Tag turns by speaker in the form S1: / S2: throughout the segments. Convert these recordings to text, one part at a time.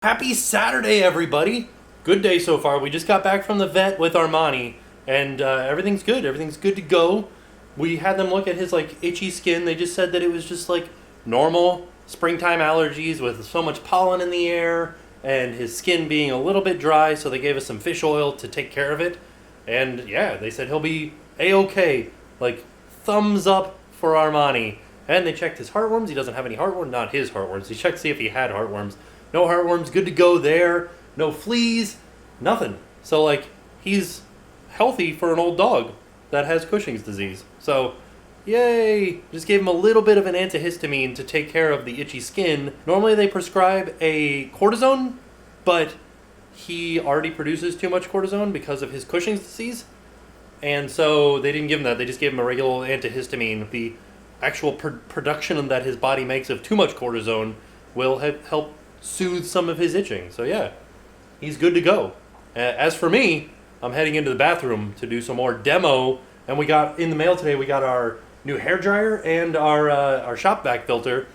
S1: Happy Saturday, everybody! Good day so far. We just got back from the vet with Armani, and everything's good. Everything's good to go. We had them look at his itchy skin. They just said that it was just normal springtime allergies with so much pollen in the air, and his skin being a little bit dry. So they gave us some fish oil to take care of it, and yeah, they said he'll be a-okay. Thumbs up for Armani. And they checked his heartworms. He doesn't have any heartworms. Not his heartworms. He checked to see if he had heartworms. No heartworms. Good to go there. No fleas. Nothing. So, he's healthy for an old dog that has Cushing's disease. So, yay! Just gave him a little bit of an antihistamine to take care of the itchy skin. Normally they prescribe a cortisone, but he already produces too much cortisone because of his Cushing's disease. And so they didn't give him that. They just gave him a regular antihistamine. The actual production that his body makes of too much cortisone will help soothe some of his itching. So yeah, he's good to go. As for me, I'm heading into the bathroom to do some more demo. And we got in the mail today, we got our new hair dryer and our shop vac filter.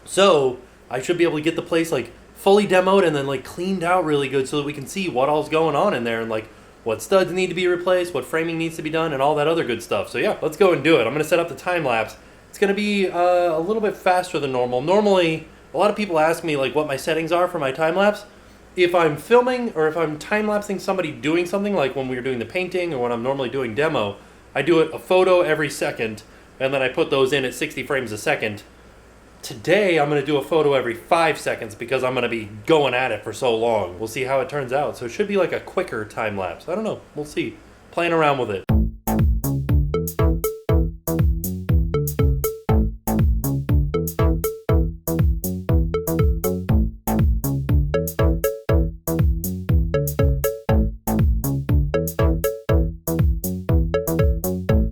S1: So I should be able to get the place fully demoed and then cleaned out really good so that we can see what all's going on in there and what studs need to be replaced, what framing needs to be done, and all that other good stuff. So yeah, let's go and do it. I'm going to set up the time lapse. It's going to be a little bit faster than normal. Normally, a lot of people ask me what my settings are for my time lapse. If I'm filming or if I'm time lapsing somebody doing something, like when we were doing the painting or when I'm normally doing demo, I do it a photo every second, and then I put those in at 60 frames a second. Today, I'm going to do a photo every 5 seconds because I'm going to be going at it for so long. We'll see how it turns out. So it should be a quicker time lapse. I don't know. We'll see. Playing around with it.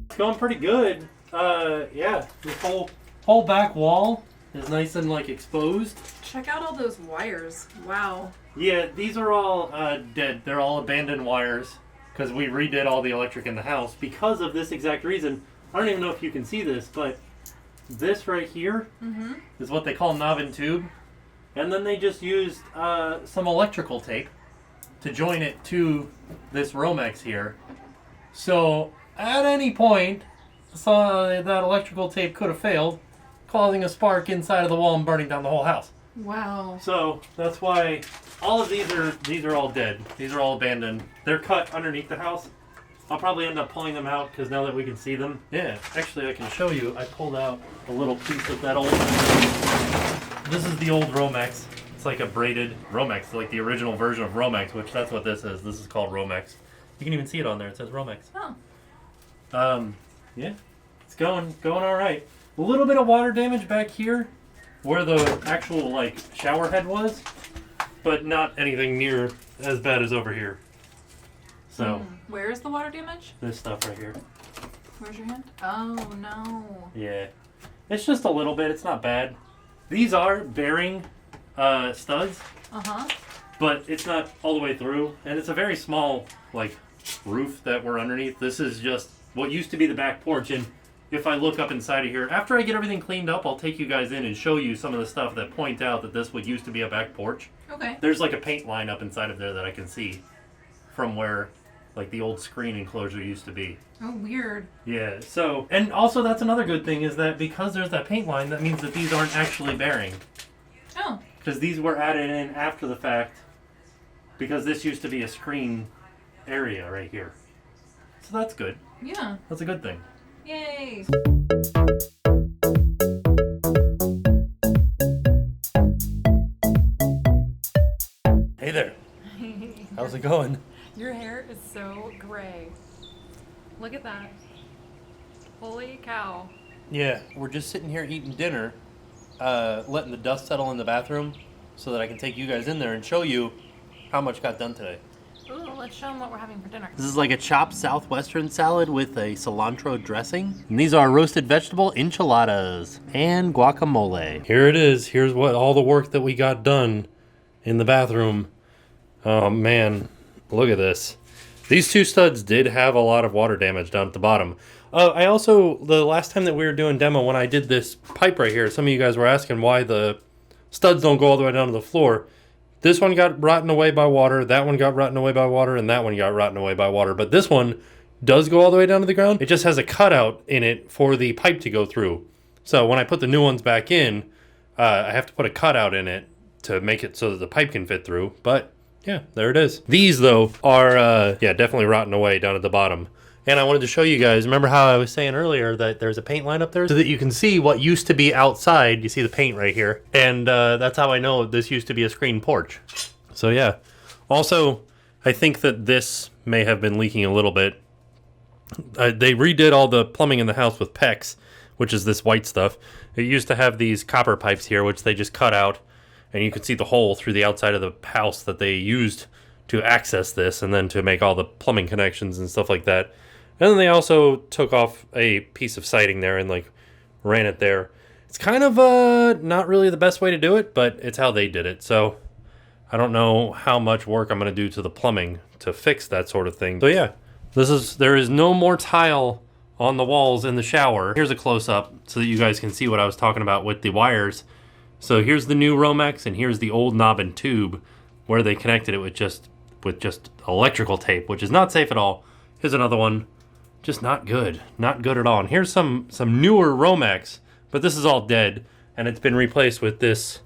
S1: It's going pretty good. Yeah, this whole back wall is nice and exposed.
S2: Check out all those wires. Wow.
S1: Yeah, these are all dead. They're all abandoned wires because we redid all the electric in the house because of this exact reason. I don't even know if you can see this, but this right here is what they call knob and tube. And then they just used some electrical tape to join it to this Romex here. So at any point, that electrical tape could have failed, causing a spark inside of the wall and burning down the whole house.
S2: Wow.
S1: So that's why all of these are all dead. These are all abandoned. They're cut underneath the house. I'll probably end up pulling them out because now that we can see them. Yeah, actually I can show you. I pulled out a little piece of that old. This is the old Romex. It's like a braided Romex, like the original version of Romex, which that's what this is. This is called Romex. You can even see it on there. It says Romex.
S2: Oh.
S1: Yeah, it's going all right. A little bit of water damage back here where the actual shower head was, but not anything near as bad as over here. So
S2: Where is the water damage?
S1: this stuff right here.
S2: Where's your hand? Oh no.
S1: Yeah, it's just a little bit. It's not bad. These are bearing studs, but it's not all the way through, and it's a very small roof that we're underneath. This is just what used to be the back porch, and if I look up inside of here, after I get everything cleaned up, I'll take you guys in and show you some of the stuff that point out that this would used to be a back porch.
S2: Okay.
S1: There's a paint line up inside of there that I can see from where the old screen enclosure used to be.
S2: Oh, weird.
S1: Yeah, so, and also that's another good thing is that because there's that paint line, that means that these aren't actually bearing.
S2: Oh.
S1: Because these were added in after the fact, because this used to be a screen area right here. So that's good.
S2: Yeah.
S1: That's a good thing.
S2: Yay.
S1: Hey there. How's it going?
S2: Your hair is so gray. Look at that. Holy cow.
S1: Yeah, we're just sitting here eating dinner, letting the dust settle in the bathroom so that I can take you guys in there and show you how much got done today.
S2: Ooh, let's show them what we're having for dinner.
S1: This is a chopped southwestern salad with a cilantro dressing. And these are roasted vegetable enchiladas and guacamole. Here it is. Here's what all the work that we got done in the bathroom. Oh man, look at this. These two studs did have a lot of water damage down at the bottom. I also, the last time that we were doing demo, when I did this pipe right here, some of you guys were asking why the studs don't go all the way down to the floor. This one got rotten away by water, that one got rotten away by water, and that one got rotten away by water. But this one does go all the way down to the ground. It just has a cutout in it for the pipe to go through. So when I put the new ones back in, I have to put a cutout in it to make it so that the pipe can fit through. But yeah, there it is. These though are yeah, definitely rotten away down at the bottom. And I wanted to show you guys, remember how I was saying earlier that there's a paint line up there? So that you can see what used to be outside. You see the paint right here. And that's how I know this used to be a screen porch. So yeah. Also, I think that this may have been leaking a little bit. They redid all the plumbing in the house with PEX, which is this white stuff. It used to have these copper pipes here, which they just cut out. And you could see the hole through the outside of the house that they used to access this and then to make all the plumbing connections and stuff like that. And then they also took off a piece of siding there and like ran it there. It's kind of not really the best way to do it, but it's how they did it. So I don't know how much work I'm going to do to the plumbing to fix that sort of thing. So yeah, there is no more tile on the walls in the shower. Here's a close-up so that you guys can see what I was talking about with the wires. So here's the new Romex and here's the old knob and tube where they connected it with just electrical tape, which is not safe at all. Here's another one. Just not good. Not good at all. And here's some newer Romex, but this is all dead, and it's been replaced with this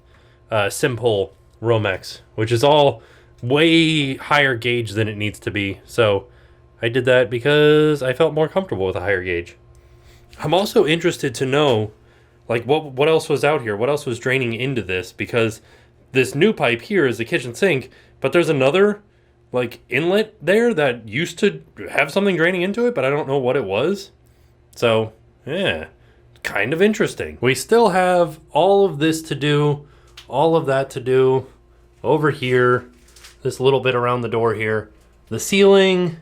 S1: Simple Romex, which is all way higher gauge than it needs to be. So I did that because I felt more comfortable with a higher gauge. I'm also interested to know, like, what else was out here? What else was draining into this? Because this new pipe here is the kitchen sink, but there's another like inlet there that used to have something draining into it, but I don't know what it was. So yeah, kind of interesting. We still have all of this to do, all of that to do over here, this little bit around the door here, the ceiling,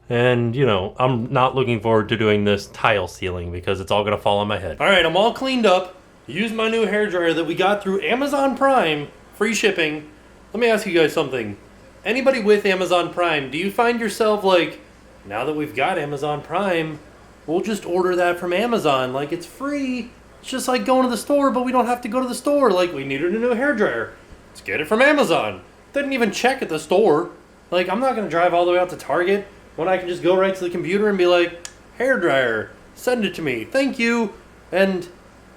S1: and you know, I'm not looking forward to doing this tile ceiling because it's all gonna fall on my head. All right, I'm all cleaned up. Used my new hairdryer that we got through Amazon Prime, free shipping. Let me ask you guys something. Anybody with Amazon Prime, do you find yourself like, now that we've got Amazon Prime, we'll just order that from Amazon. Like, it's free. It's just like going to the store, but we don't have to go to the store. Like, we needed a new hairdryer. Let's get it from Amazon. Didn't even check at the store. Like, I'm not going to drive all the way out to Target when I can just go right to the computer and be like, hairdryer, send it to me. Thank you. And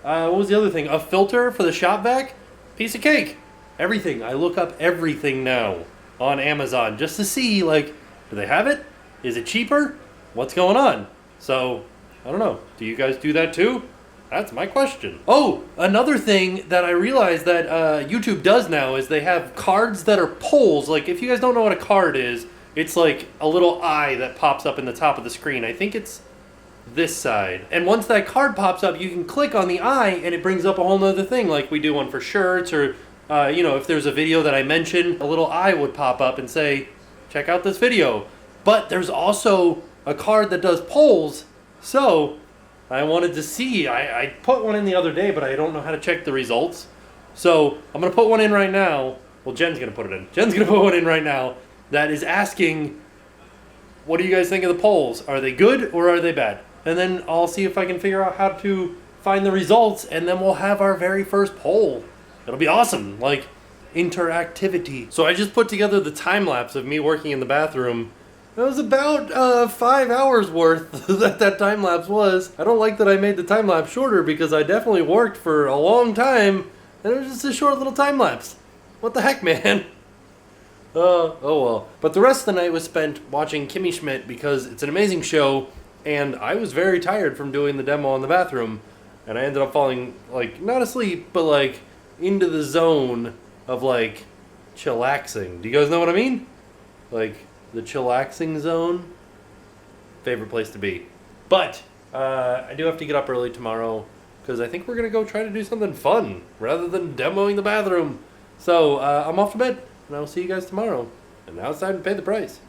S1: what was the other thing? A filter for the shop vac? Piece of cake. Everything. I look up everything now on Amazon just to see, like, do they have it? Is it cheaper? What's going on? So, I don't know. Do you guys do that too? That's my question. Oh, another thing that I realized that YouTube does now is they have cards that are polls. Like, if you guys don't know what a card is, it's like a little eye that pops up in the top of the screen. I think it's this side. And once that card pops up, you can click on the eye and it brings up a whole nother thing, like we do one for shirts or you know, if there's a video that I mentioned, a little eye would pop up and say, check out this video. But there's also a card that does polls. So I wanted to see, I put one in the other day, but I don't know how to check the results. So I'm going to put one in right now. Well, Jen's going to put it in. Jen's going to put one in right now that is asking, what do you guys think of the polls? Are they good or are they bad? And then I'll see if I can figure out how to find the results, and then we'll have our very first poll. It'll be awesome, like interactivity. So I just put together the time lapse of me working in the bathroom. It was about 5 hours worth that time lapse was. I don't like that I made the time lapse shorter because I definitely worked for a long time and it was just a short little time lapse. What the heck, man? Oh well. But the rest of the night was spent watching Kimmy Schmidt because it's an amazing show and I was very tired from doing the demo in the bathroom and I ended up falling, like, not asleep, but like into the zone of like chillaxing. Do you guys know what I mean? Like the chillaxing zone. Favorite place to be. But I do have to get up early tomorrow because I think we're gonna go try to do something fun rather than demoing the bathroom. So I'm off to bed and I'll see you guys tomorrow. And now it's time to pay the price.